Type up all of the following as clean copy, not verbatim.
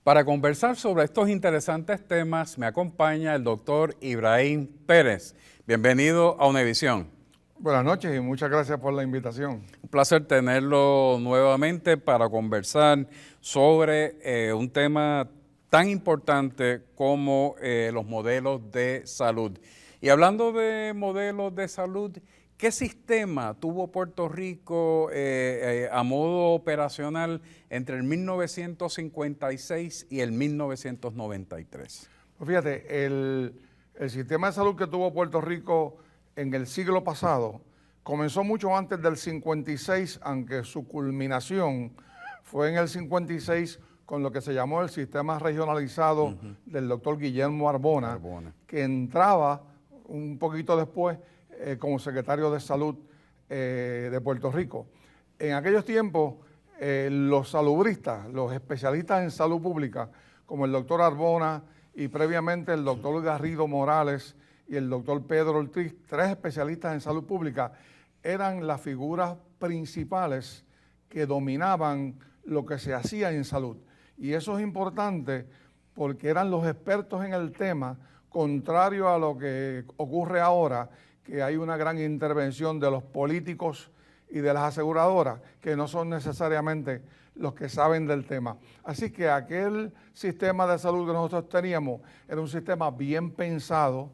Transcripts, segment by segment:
Para conversar sobre estos interesantes temas me acompaña el doctor Ibrahim Pérez. Bienvenido a Univisión. Buenas noches y muchas gracias por la invitación. Un placer tenerlo nuevamente para conversar sobre un tema tan importante como los modelos de salud. Y hablando de modelos de salud, ¿qué sistema tuvo Puerto Rico a modo operacional entre el 1956 y el 1993? Pues fíjate, el sistema de salud que tuvo Puerto Rico en el siglo pasado comenzó mucho antes del 56, aunque su culminación fue en el 56 con lo que se llamó el sistema regionalizado del doctor Guillermo Arbona, que entraba un poquito después como secretario de Salud de Puerto Rico. En aquellos tiempos, los salubristas, los especialistas en salud pública, como el doctor Arbona y previamente el doctor Garrido Morales y el doctor Pedro Ortiz, tres especialistas en salud pública, eran las figuras principales que dominaban lo que se hacía en salud. Y eso es importante porque eran los expertos en el tema, contrario a lo que ocurre ahora, que hay una gran intervención de los políticos y de las aseguradoras, que no son necesariamente los que saben del tema. Así que aquel sistema de salud que nosotros teníamos era un sistema bien pensado,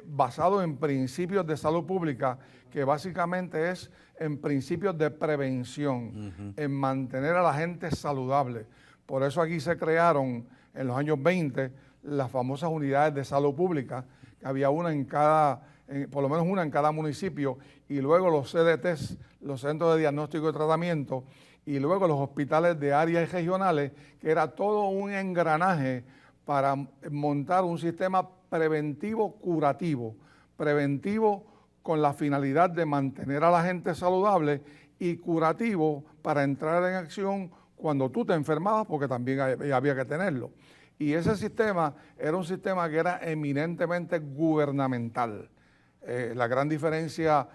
basado en principios de salud pública, que básicamente es en principios de prevención, en mantener a la gente saludable. Por eso aquí se crearon en los años 20 las famosas unidades de salud pública, que había una en cada, por lo menos una en cada municipio, y luego los CDTs, los Centros de Diagnóstico y Tratamiento, y luego los hospitales de áreas y regionales, que era todo un engranaje para montar un sistema preventivo curativo, preventivo con la finalidad de mantener a la gente saludable y curativo para entrar en acción cuando tú te enfermabas, porque también había que tenerlo. Y ese sistema era un sistema que era eminentemente gubernamental. La gran diferencia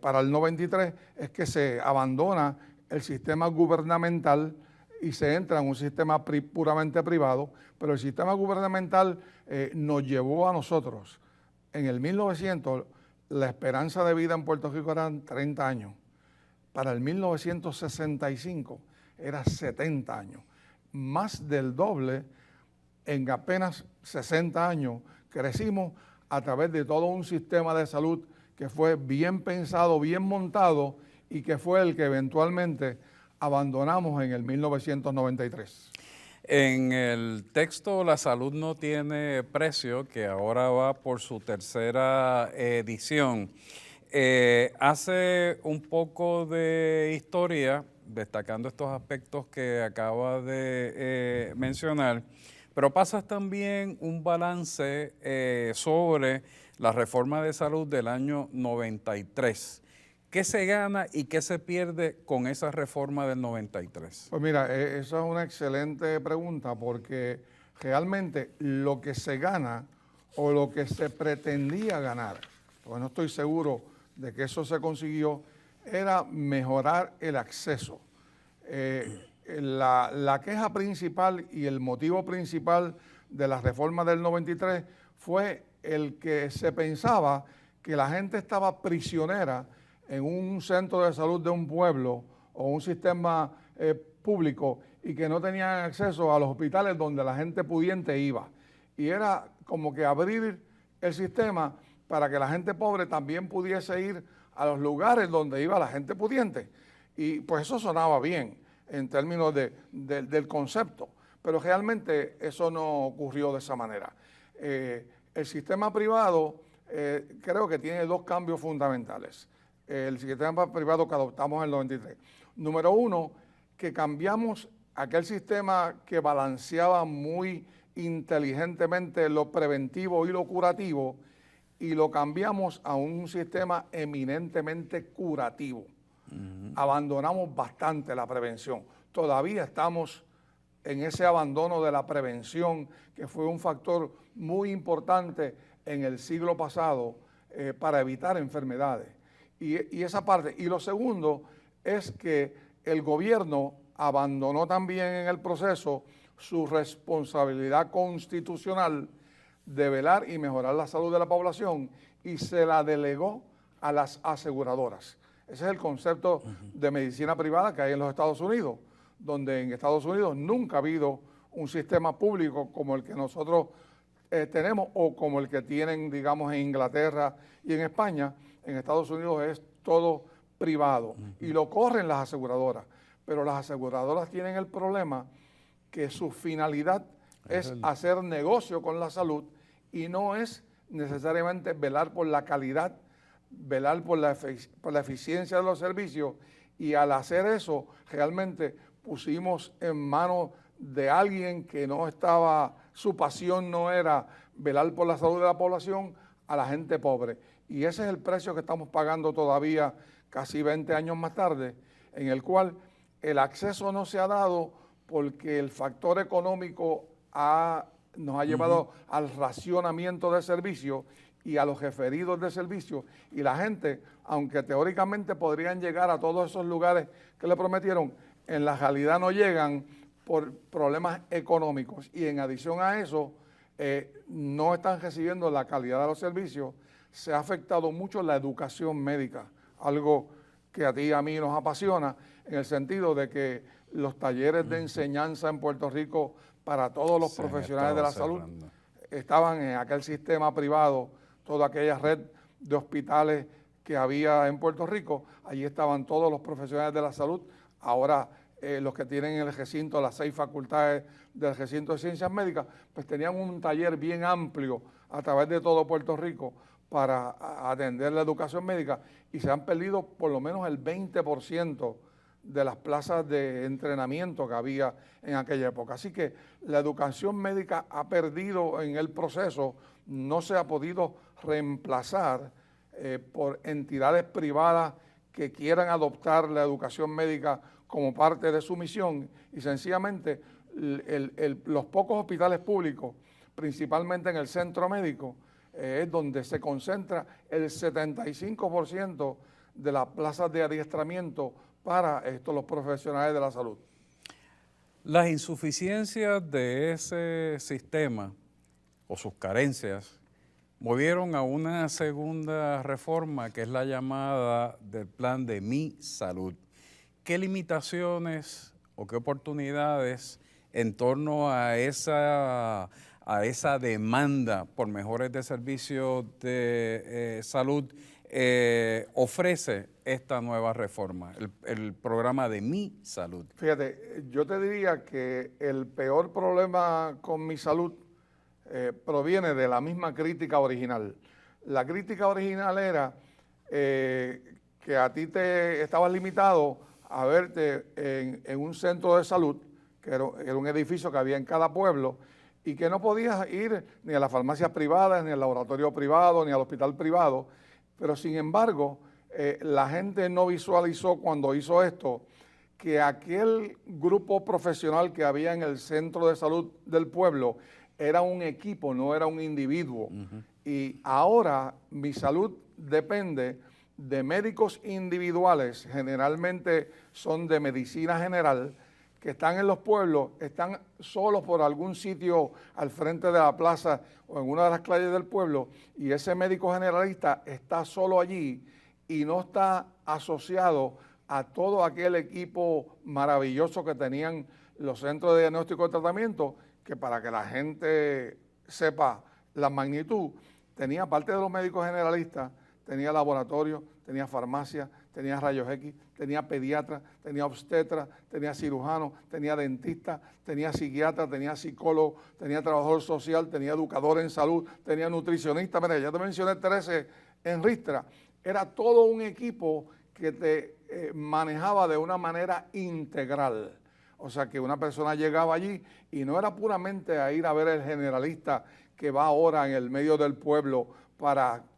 para el 93 es que se abandona el sistema gubernamental y se entra en un sistema puramente privado, pero el sistema gubernamental nos llevó a nosotros. En el 1900, la esperanza de vida en Puerto Rico eran 30 años. Para el 1965 era 70 años. Más del doble en apenas 60 años. Crecimos a través de todo un sistema de salud que fue bien pensado, bien montado y que fue el que eventualmente abandonamos en el 1993. En el texto La Salud No Tiene Precio, que ahora va por su tercera edición, hace un poco de historia, destacando estos aspectos que acaba de mencionar, pero pasas también un balance sobre la reforma de salud del año 93. ¿Qué se gana y qué se pierde con esa reforma del 93? Pues mira, esa es una excelente pregunta porque realmente lo que se gana o lo que se pretendía ganar, porque no estoy seguro de que eso se consiguió, era mejorar el acceso. La queja principal y el motivo principal de la reforma del 93 fue el que se pensaba que la gente estaba prisionera en un centro de salud de un pueblo o un sistema público y que no tenían acceso a los hospitales donde la gente pudiente iba. Y era como que abrir el sistema para que la gente pobre también pudiese ir a los lugares donde iba la gente pudiente. Y pues eso sonaba bien en términos del concepto, pero realmente eso no ocurrió de esa manera. El sistema privado creo que tiene dos cambios fundamentales. El sistema privado que adoptamos en el 93. Número uno, que cambiamos aquel sistema que balanceaba muy inteligentemente lo preventivo y lo curativo y lo cambiamos a un sistema eminentemente curativo. Abandonamos bastante la prevención. Todavía estamos en ese abandono de la prevención, que fue un factor muy importante en el siglo pasado para evitar enfermedades. Y esa parte. Y lo segundo es que el gobierno abandonó también en el proceso su responsabilidad constitucional de velar y mejorar la salud de la población y se la delegó a las aseguradoras. Ese es el concepto de medicina privada que hay en los Estados Unidos, donde en Estados Unidos nunca ha habido un sistema público como el que nosotros tenemos o como el que tienen, digamos, en Inglaterra y en España. En Estados Unidos es todo privado y lo corren las aseguradoras, pero las aseguradoras tienen el problema que su finalidad es hacer negocio con la salud y no es necesariamente velar por la calidad, velar por la eficiencia de los servicios, y al hacer eso realmente pusimos en manos de alguien que no estaba, su pasión no era velar por la salud de la población, a la gente pobre. Y ese es el precio que estamos pagando todavía casi 20 años más tarde, en el cual el acceso no se ha dado porque el factor económico nos ha llevado al racionamiento de servicios y a los referidos de servicios, y la gente, aunque teóricamente podrían llegar a todos esos lugares que le prometieron, en la realidad no llegan por problemas económicos, y en adición a eso no están recibiendo la calidad de los servicios. Se ha afectado mucho la educación médica, algo que a ti y a mí nos apasiona, en el sentido de que los talleres de enseñanza en Puerto Rico para todos los profesionales de la salud estaban en aquel sistema privado, toda aquella red de hospitales que había en Puerto Rico, allí estaban todos los profesionales de la salud. Ahora los que tienen en el recinto, las 6 facultades del recinto de ciencias médicas, pues tenían un taller bien amplio a través de todo Puerto Rico para atender la educación médica, y se han perdido por lo menos el 20% de las plazas de entrenamiento que había en aquella época. Así que la educación médica ha perdido en el proceso, no se ha podido reemplazar por entidades privadas que quieran adoptar la educación médica como parte de su misión, y sencillamente los pocos hospitales públicos, principalmente en el centro médico, es donde se concentra el 75% de las plazas de adiestramiento para los profesionales de la salud. Las insuficiencias de ese sistema o sus carencias movieron a una segunda reforma, que es la llamada del plan de Mi Salud. ¿Qué limitaciones o qué oportunidades en torno a esa demanda por mejores de servicios de salud ofrece esta nueva reforma, el programa de Mi Salud? Fíjate, yo te diría que el peor problema con Mi Salud proviene de la misma crítica original. La crítica original era que a ti te estabas limitado a verte en un centro de salud, que era un edificio que había en cada pueblo, y que no podías ir ni a las farmacias privadas, ni al laboratorio privado, ni al hospital privado. Pero sin embargo, la gente no visualizó cuando hizo esto que aquel grupo profesional que había en el centro de salud del pueblo era un equipo, no era un individuo. Y ahora Mi Salud depende de médicos individuales, generalmente son de medicina general, que están en los pueblos, están solos por algún sitio al frente de la plaza o en una de las calles del pueblo, y ese médico generalista está solo allí y no está asociado a todo aquel equipo maravilloso que tenían los centros de diagnóstico y tratamiento, que para que la gente sepa la magnitud, tenía parte de los médicos generalistas, tenía laboratorio, tenía farmacia, tenía rayos X, tenía pediatra, tenía obstetra, tenía cirujano, tenía dentista, tenía psiquiatra, tenía psicólogo, tenía trabajador social, tenía educador en salud, tenía nutricionista. Mira, ya te mencioné 13 en Ristra. Era todo un equipo que te manejaba de una manera integral. O sea, que una persona llegaba allí y no era puramente a ir a ver el generalista que va ahora en el medio del pueblo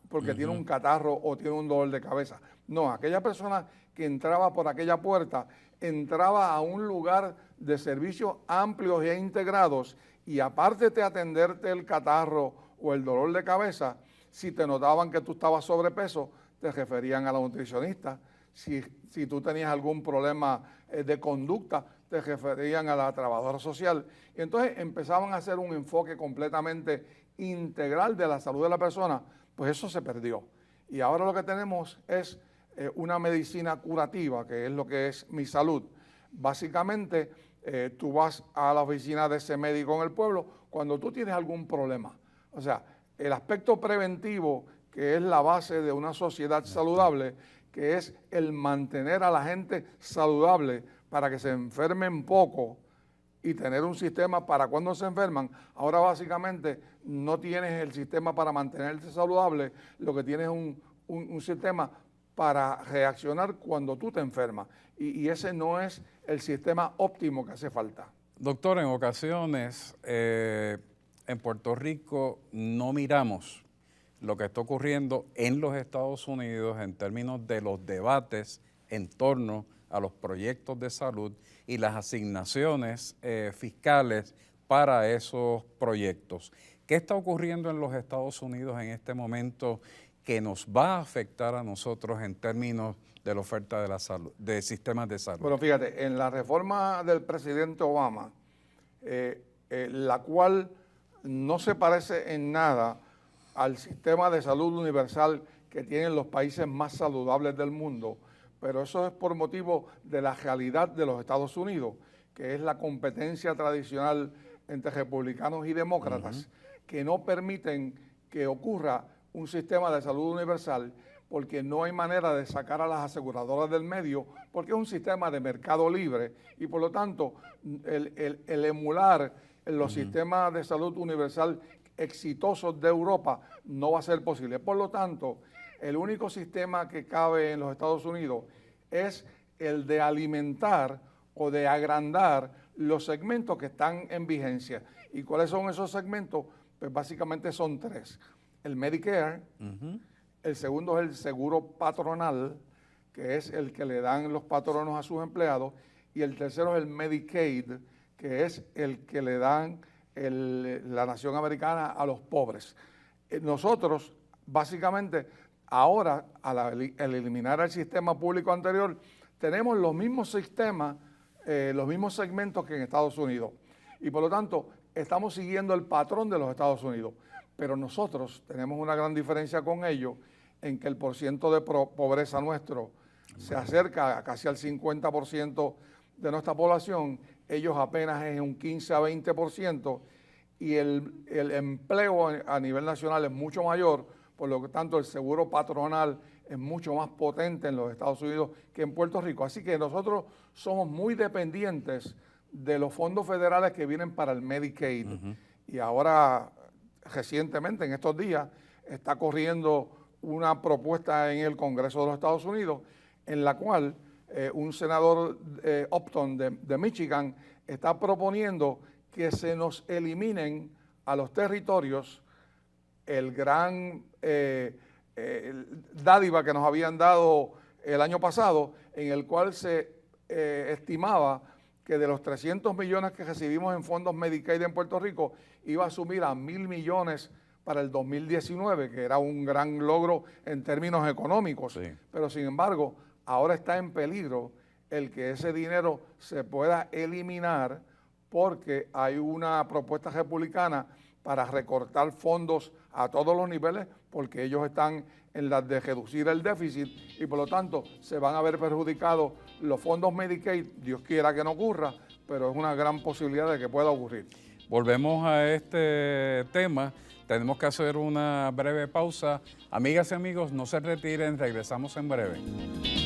porque tiene un catarro o tiene un dolor de cabeza. No, aquella persona que entraba por aquella puerta entraba a un lugar de servicios amplios e integrados, y aparte de atenderte el catarro o el dolor de cabeza, si te notaban que tú estabas sobrepeso, te referían a la nutricionista. Si tú tenías algún problema de conducta, te referían a la trabajadora social. Y entonces empezaban a hacer un enfoque completamente integral de la salud de la persona, pues eso se perdió. Y ahora lo que tenemos es una medicina curativa, que es lo que es Mi Salud. Básicamente, tú vas a la oficina de ese médico en el pueblo cuando tú tienes algún problema. O sea, el aspecto preventivo, que es la base de una sociedad saludable, que es el mantener a la gente saludable para que se enfermen poco y tener un sistema para cuando se enferman. Ahora básicamente no tienes el sistema para mantenerte saludable, lo que tienes es un sistema para reaccionar cuando tú te enfermas. Y ese no es el sistema óptimo que hace falta. Doctor, en ocasiones en Puerto Rico no miramos lo que está ocurriendo en los Estados Unidos en términos de los debates en torno a los proyectos de salud y las asignaciones fiscales para esos proyectos. ¿Qué está ocurriendo en los Estados Unidos en este momento que nos va a afectar a nosotros en términos de la oferta de la salud, de sistemas de salud? Bueno, fíjate, en la reforma del presidente Obama, la cual no se parece en nada al sistema de salud universal que tienen los países más saludables del mundo, pero eso es por motivo de la realidad de los Estados Unidos, que es la competencia tradicional entre republicanos y demócratas, que no permiten que ocurra un sistema de salud universal porque no hay manera de sacar a las aseguradoras del medio, porque es un sistema de mercado libre y por lo tanto el emular los sistemas de salud universal exitosos de Europa no va a ser posible. Por lo tanto, el único sistema que cabe en los Estados Unidos es el de alimentar o de agrandar los segmentos que están en vigencia. ¿Y cuáles son esos segmentos? Pues básicamente son tres. El Medicare, el segundo es el seguro patronal, que es el que le dan los patronos a sus empleados, y el tercero es el Medicaid, que es el que le dan la nación americana a los pobres. Nosotros, básicamente, ahora, al eliminar el sistema público anterior, tenemos los mismos sistemas, los mismos segmentos que en Estados Unidos. Y por lo tanto, estamos siguiendo el patrón de los Estados Unidos. Pero nosotros tenemos una gran diferencia con ellos en que el porciento de pobreza nuestro se acerca a casi al 50% de nuestra población, ellos apenas es un 15 a 20%, y el empleo a nivel nacional es mucho mayor, por lo tanto el seguro patronal es mucho más potente en los Estados Unidos que en Puerto Rico. Así que nosotros somos muy dependientes de los fondos federales que vienen para el Medicaid. Y ahora, recientemente, en estos días, está corriendo una propuesta en el Congreso de los Estados Unidos en la cual un senador Upton de Michigan está proponiendo que se nos eliminen a los territorios el gran dádiva que nos habían dado el año pasado, en el cual se estimaba que de los 300 millones que recibimos en fondos Medicaid en Puerto Rico, iba a asumir a 1.000 millones para el 2019, que era un gran logro en términos económicos. Sí. Pero sin embargo, ahora está en peligro el que ese dinero se pueda eliminar porque hay una propuesta republicana para recortar fondos a todos los niveles porque ellos están en las de reducir el déficit y por lo tanto se van a ver perjudicados los fondos Medicaid. Dios quiera que no ocurra, pero es una gran posibilidad de que pueda ocurrir. Volvemos a este tema. Tenemos que hacer una breve pausa. Amigas y amigos, no se retiren, regresamos en breve.